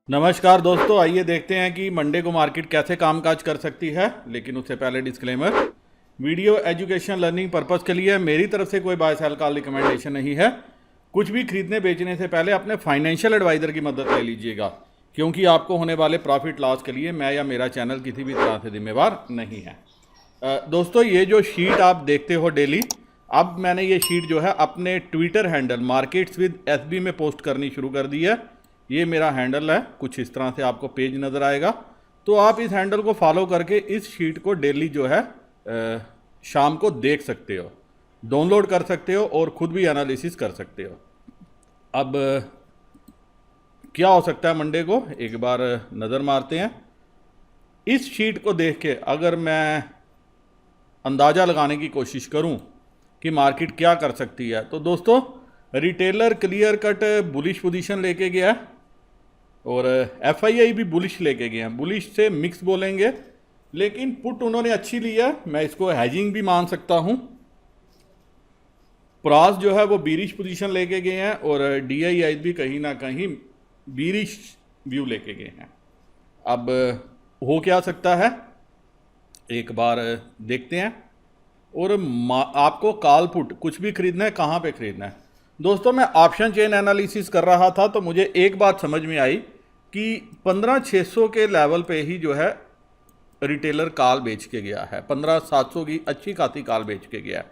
नमस्कार दोस्तों, आइए देखते हैं कि मंडे को मार्केट कैसे कामकाज कर सकती है। लेकिन उससे पहले disclaimer, video education learning purpose के लिए मेरी तरफ से कोई बाय सेल कॉल रिकमेंडेशन नहीं है। कुछ भी खरीदने बेचने से पहले अपने फाइनेंशियल एडवाइज़र की मदद ले लीजिएगा, क्योंकि आपको होने वाले प्रॉफिट लॉस के लिए मैं या मेरा चैनल किसी भी तरह से जिम्मेवार नहीं है। दोस्तों, ये जो शीट आप देखते हो डेली, अब मैंने ये शीट जो है अपने Twitter handle markets with SB में पोस्ट करनी शुरू कर दी है। ये मेरा हैंडल है, कुछ इस तरह से आपको पेज नज़र आएगा। तो आप इस हैंडल को फॉलो करके इस शीट को डेली जो है शाम को देख सकते हो, डाउनलोड कर सकते हो और ख़ुद भी एनालिसिस कर सकते हो। अब क्या हो सकता है मंडे को, एक बार नज़र मारते हैं। इस शीट को देख के अगर मैं अंदाज़ा लगाने की कोशिश करूं कि मार्केट क्या कर सकती है, तो दोस्तों retailer clear cut bullish position लेके गया है और एफआईआई भी बुलिश लेके गए हैं। बुलिश से मिक्स बोलेंगे, लेकिन पुट उन्होंने अच्छी ली है, मैं इसको हैजिंग भी मान सकता हूं। प्रास जो है वो बीरिश पोजीशन लेके गए हैं और डीआईआई भी कहीं ना कहीं बीरिश व्यू लेके गए हैं। अब हो क्या सकता है, एक बार देखते हैं। और आपको कॉल पुट कुछ भी खरीदना है, कहाँ पे खरीदना है। दोस्तों, मैं ऑप्शन चेन एनालिसिस कर रहा था तो मुझे एक बात समझ में आई कि 15,600 के लेवल पे ही जो है रिटेलर कॉल बेच के गया है। 15,700 की अच्छी खासी कॉल बेच के गया है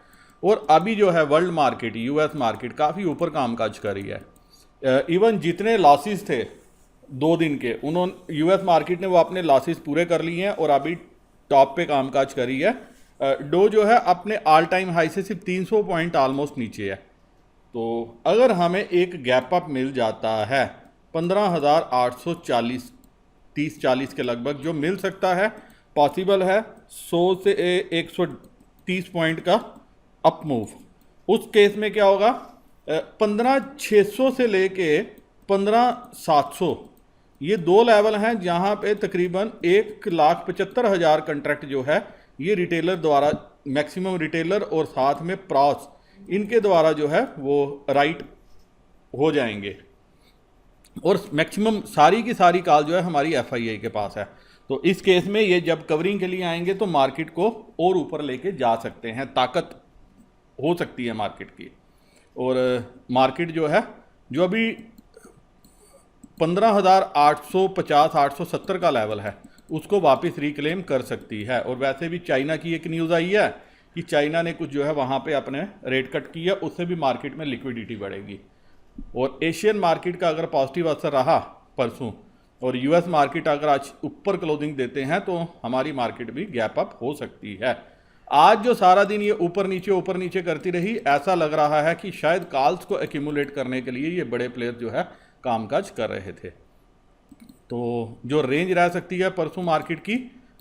और अभी जो है वर्ल्ड मार्केट, यूएस मार्केट काफ़ी ऊपर कामकाज कर रही है। इवन जितने लॉसेस थे 2 दिन के, उन्होंने यूएस मार्केट ने वो अपने लॉसेस पूरे कर लिए हैं और अभी टॉप पे कामकाज करी है। डो जो है अपने ऑल टाइम हाई से सिर्फ 300 पॉइंट ऑलमोस्ट नीचे है। तो अगर हमें एक गैप अप मिल जाता है 15,840 30-40 के लगभग, जो मिल सकता है, पॉसिबल है 100 से 130 पॉइंट का अप मूव। उस केस में क्या होगा, 15,600 से लेके 15,700 ये 2 लेवल हैं जहां पे तकरीबन 1,75,000 कंट्रैक्ट जो है ये रिटेलर द्वारा, मैक्सिमम रिटेलर और साथ में प्रॉस, इनके द्वारा जो है वो राइट हो जाएंगे और मैक्सिमम सारी की सारी कॉल जो है हमारी एफआईआई के पास है। तो इस केस में ये जब कवरिंग के लिए आएंगे तो मार्केट को और ऊपर लेके जा सकते हैं, ताकत हो सकती है मार्केट की। और मार्केट जो है, जो अभी 15,850 870 का लेवल है, उसको वापस रिक्लेम कर सकती है। और वैसे भी चाइना की एक न्यूज़ आई है कि चाइना ने कुछ जो है वहाँ पे अपने रेट कट किया, उससे भी मार्केट में लिक्विडिटी बढ़ेगी। और एशियन मार्केट का अगर पॉजिटिव असर रहा परसों और यूएस मार्केट अगर आज ऊपर क्लोजिंग देते हैं तो हमारी मार्केट भी गैप अप हो सकती है। आज जो सारा दिन ये ऊपर नीचे करती रही, ऐसा लग रहा है कि शायद कॉल्स को एक्यूमुलेट करने के लिए ये बड़े प्लेयर जो है कामकाज कर रहे थे। तो जो रेंज रह सकती है परसों मार्केट की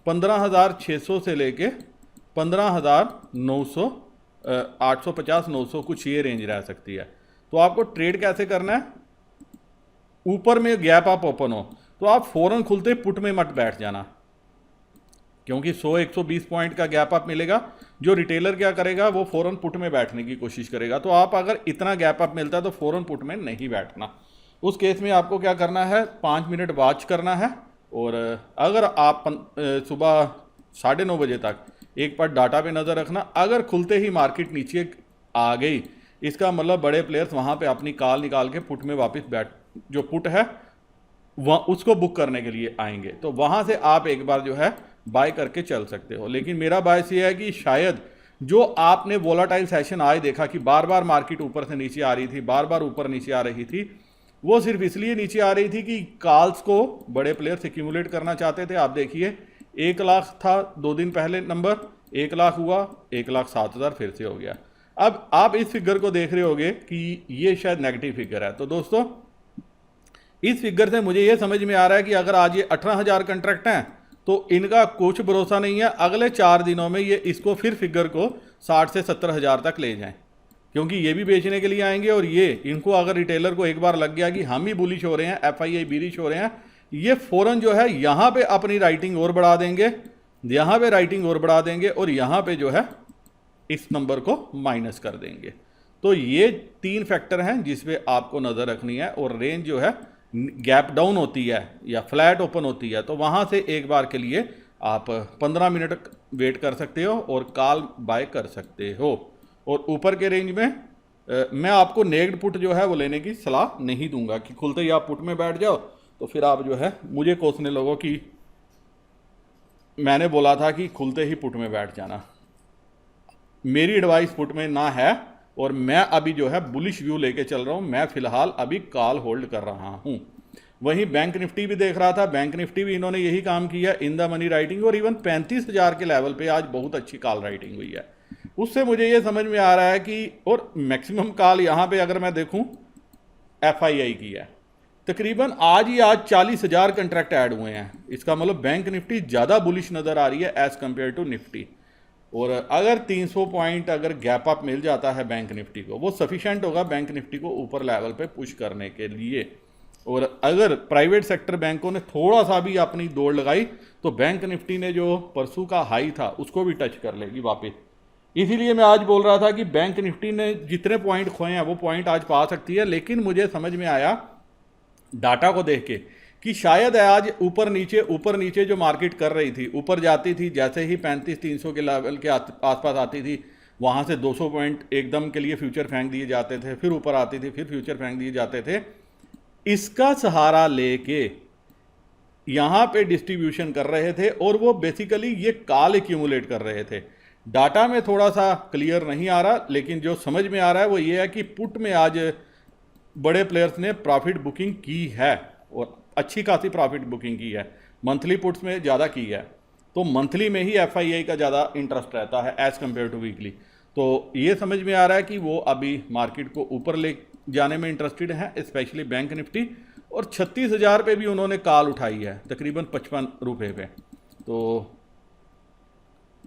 15,600 से लेके 15,900, 850-900 कुछ ये रेंज रह सकती है। तो आपको ट्रेड कैसे करना है, ऊपर में गैप अप ओपन हो तो आप फौरन खुलते पुट में मत बैठ जाना, क्योंकि 100-120 पॉइंट का गैप अप मिलेगा। जो रिटेलर क्या करेगा, वो फौरन पुट में बैठने की कोशिश करेगा। तो आप अगर इतना गैप अप मिलता है तो फौरन पुट में नहीं बैठना। उस केस में आपको क्या करना है, 5 मिनट वॉच करना है। और अगर आप सुबह 9:30 बजे तक एक बार डाटा पे नज़र रखना, अगर खुलते ही मार्केट नीचे आ गई, इसका मतलब बड़े प्लेयर्स वहाँ पे अपनी कॉल निकाल के पुट में वापस बैठ, जो पुट है वह उसको बुक करने के लिए आएंगे। तो वहाँ से आप एक बार जो है बाय करके चल सकते हो। लेकिन मेरा बायस ये है कि शायद जो आपने वोलाटाइल सेशन आज देखा कि बार बार मार्केट ऊपर से नीचे आ रही थी, बार बार ऊपर नीचे आ रही थी, वो सिर्फ इसलिए नीचे आ रही थी कि कॉल्स को बड़े प्लेयर्स एक्यूमुलेट करना चाहते थे। आप देखिए 1 लाख था 2 दिन पहले नंबर, 1 लाख हुआ, 1,07,000 फिर से हो गया। अब आप इस फिगर को देख रहे होगे कि ये शायद नेगेटिव फिगर है। तो दोस्तों, इस फिगर से मुझे ये समझ में आ रहा है कि अगर आज ये 18,000 कंट्रैक्ट हैं तो इनका कुछ भरोसा नहीं है अगले 4 दिनों में ये इसको फिर फिगर को 60 से 70,000 तक ले जाएं, क्योंकि ये भी बेचने के लिए आएंगे। और ये इनको अगर रिटेलर को एक बार लग गया कि हम ही बुलिश हो रहे हैं, एफआईआई बीरिश हो रहे हैं, ये फ़ौरन जो है यहाँ पे अपनी राइटिंग और बढ़ा देंगे, यहाँ पे राइटिंग और बढ़ा देंगे और यहाँ पे जो है इस नंबर को माइनस कर देंगे। तो ये 3 फैक्टर हैं जिस पे आपको नज़र रखनी है। और रेंज जो है गैप डाउन होती है या फ्लैट ओपन होती है तो वहाँ से एक बार के लिए आप 15 मिनट वेट कर सकते हो और कॉल बाय कर सकते हो। और ऊपर के रेंज में मैं आपको नेक्ड पुट जो है वो लेने की सलाह नहीं दूंगा कि खुलते ही आप पुट में बैठ जाओ तो फिर आप जो है मुझे कोसने लगो कि मैंने बोला था कि खुलते ही पुट में बैठ जाना। मेरी एडवाइस पुट में ना है और मैं अभी जो है बुलिश व्यू लेके चल रहा हूँ। मैं फिलहाल अभी कॉल होल्ड कर रहा हूँ। वहीं बैंक निफ्टी भी देख रहा था, बैंक निफ्टी भी इन्होंने यही काम किया इन द मनी राइटिंग और इवन 35,000 के लेवल पे आज बहुत अच्छी कॉल राइटिंग हुई है। उससे मुझे ये समझ में आ रहा है कि और मैक्सिमम कॉल यहाँ पे अगर मैं देखूँ FII की है, तकरीबन आज 40,000 कंट्रैक्ट ऐड हुए हैं। इसका मतलब बैंक निफ्टी ज़्यादा बुलिश नज़र आ रही है एज़ कम्पेयर टू निफ्टी। और अगर 300 पॉइंट अगर गैप अप मिल जाता है बैंक निफ्टी को, वो सफिशेंट होगा बैंक निफ्टी को ऊपर लेवल पे पुश करने के लिए। और अगर प्राइवेट सेक्टर बैंकों ने थोड़ा सा भी अपनी दौड़ लगाई तो बैंक निफ्टी ने जो परसों का हाई था उसको भी टच कर लेगी वापस। इसीलिए मैं आज बोल रहा था कि बैंक निफ्टी ने जितने पॉइंट खोए हैं वो पॉइंट आज पा सकती है। लेकिन मुझे समझ में आया डाटा को देख के कि शायद आज ऊपर नीचे जो मार्केट कर रही थी, ऊपर जाती थी जैसे ही 35-300 के लेवल के आसपास आती थी, वहाँ से 200 पॉइंट एकदम के लिए फ्यूचर फेंक दिए जाते थे, फिर ऊपर आती थी, फिर फ्यूचर फेंक दिए जाते थे। इसका सहारा लेके यहाँ पे डिस्ट्रीब्यूशन कर रहे थे और वो बेसिकली ये कॉल एक्यूमुलेट कर रहे थे। डाटा में थोड़ा सा क्लियर नहीं आ रहा, लेकिन जो समझ में आ रहा है वो ये है कि पुट में आज बड़े प्लेयर्स ने प्रॉफिट बुकिंग की है और अच्छी खासी प्रॉफिट बुकिंग की है। मंथली पुट्स में ज़्यादा की है, तो मंथली में ही FII का ज़्यादा इंटरेस्ट रहता है एज़ कम्पेयर टू वीकली। तो ये समझ में आ रहा है कि वो अभी मार्केट को ऊपर ले जाने में इंटरेस्टेड हैं, स्पेशली बैंक निफ्टी। और 36,000 पे भी उन्होंने कॉल उठाई है तकरीबन 55 रुपये पे। तो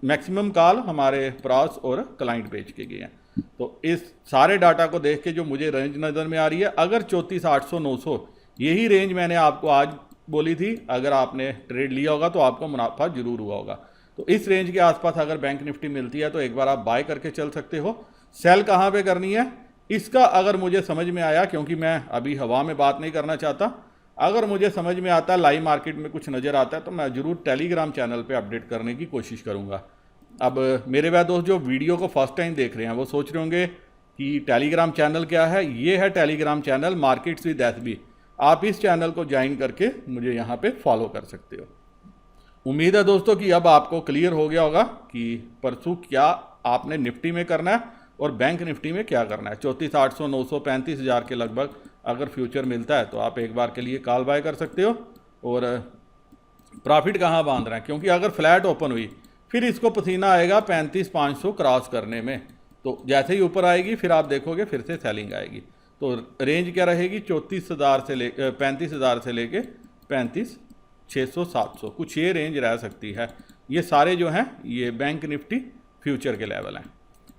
मैक्सिमम कॉल हमारे प्रास और क्लाइंट पेज के गए हैं। तो इस सारे डाटा को देख के जो मुझे रेंज नज़र में आ रही है, अगर 34,800-900 यही रेंज मैंने आपको आज बोली थी, अगर आपने ट्रेड लिया होगा तो आपको मुनाफा जरूर हुआ होगा। तो इस रेंज के आसपास अगर बैंक निफ्टी मिलती है तो एक बार आप बाय करके चल सकते हो। सेल कहाँ पे करनी है इसका अगर मुझे समझ में आया, क्योंकि मैं अभी हवा में बात नहीं करना चाहता, अगर मुझे समझ में आता है लाइव मार्केट में कुछ नज़र आता है तो मैं ज़रूर टेलीग्राम चैनल पे अपडेट करने की कोशिश करूँगा। अब मेरे वह दोस्त जो वीडियो को फर्स्ट टाइम देख रहे हैं वो सोच रहे होंगे कि टेलीग्राम चैनल क्या है। ये है Telegram channel markets with SB। आप इस चैनल को ज्वाइन करके मुझे यहाँ पे फॉलो कर सकते हो। उम्मीद है दोस्तों कि अब आपको क्लियर हो गया होगा कि परसों क्या आपने निफ्टी में करना है और बैंक निफ्टी में क्या करना है। 34,800, 900, 35,000 के लगभग अगर फ्यूचर मिलता है तो आप एक बार के लिए कॉल बाय कर सकते हो। और प्रॉफिट कहाँ बांध रहे हैं, क्योंकि अगर फ्लैट ओपन हुई फिर इसको पसीना आएगा 35,500 क्रॉस करने में। तो जैसे ही ऊपर आएगी फिर आप देखोगे फिर से सेलिंग आएगी। तो रेंज क्या रहेगी 34,000 से 35,000 से लेके 35,600, 700 कुछ ये रेंज रह सकती है। ये सारे जो हैं ये बैंक निफ्टी फ्यूचर के लेवल हैं।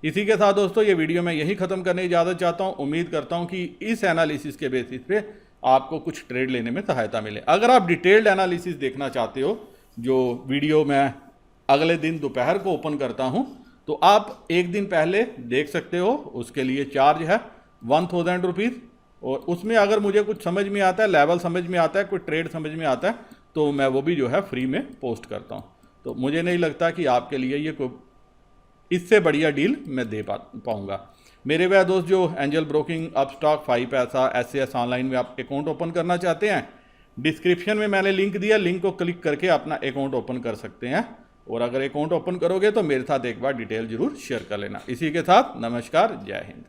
इसी के साथ दोस्तों ये वीडियो मैं यही ख़त्म करने की इजाज़त चाहता हूँ। उम्मीद करता हूँ कि इस एनालिसिस के बेसिस पे आपको कुछ ट्रेड लेने में सहायता मिले। अगर आप डिटेल्ड एनालिसिस देखना चाहते हो, जो वीडियो मैं अगले दिन दोपहर को ओपन करता हूँ, तो आप एक दिन पहले देख सकते हो। उसके लिए चार्ज है 1,000 रुपीज़। और उसमें अगर मुझे कुछ समझ में आता है, लेवल समझ में आता है, कोई ट्रेड समझ में आता है, तो मैं वो भी जो है फ्री में पोस्ट करता हूँ। तो मुझे नहीं लगता कि आपके लिए ये कोई इससे बढ़िया डील मैं दे पाऊँगा। मेरे वह दोस्त जो एंजल ब्रोकिंग, अपस्टॉक, 5 पैसा, SAS ऑनलाइन में आप अकाउंट ओपन करना चाहते हैं, डिस्क्रिप्शन में मैंने लिंक दिया, लिंक को क्लिक करके अपना अकाउंट ओपन कर सकते हैं। और अगर अकाउंट ओपन करोगे तो मेरे साथ एक बार डिटेल जरूर शेयर कर लेना। इसी के साथ नमस्कार, जय हिंद।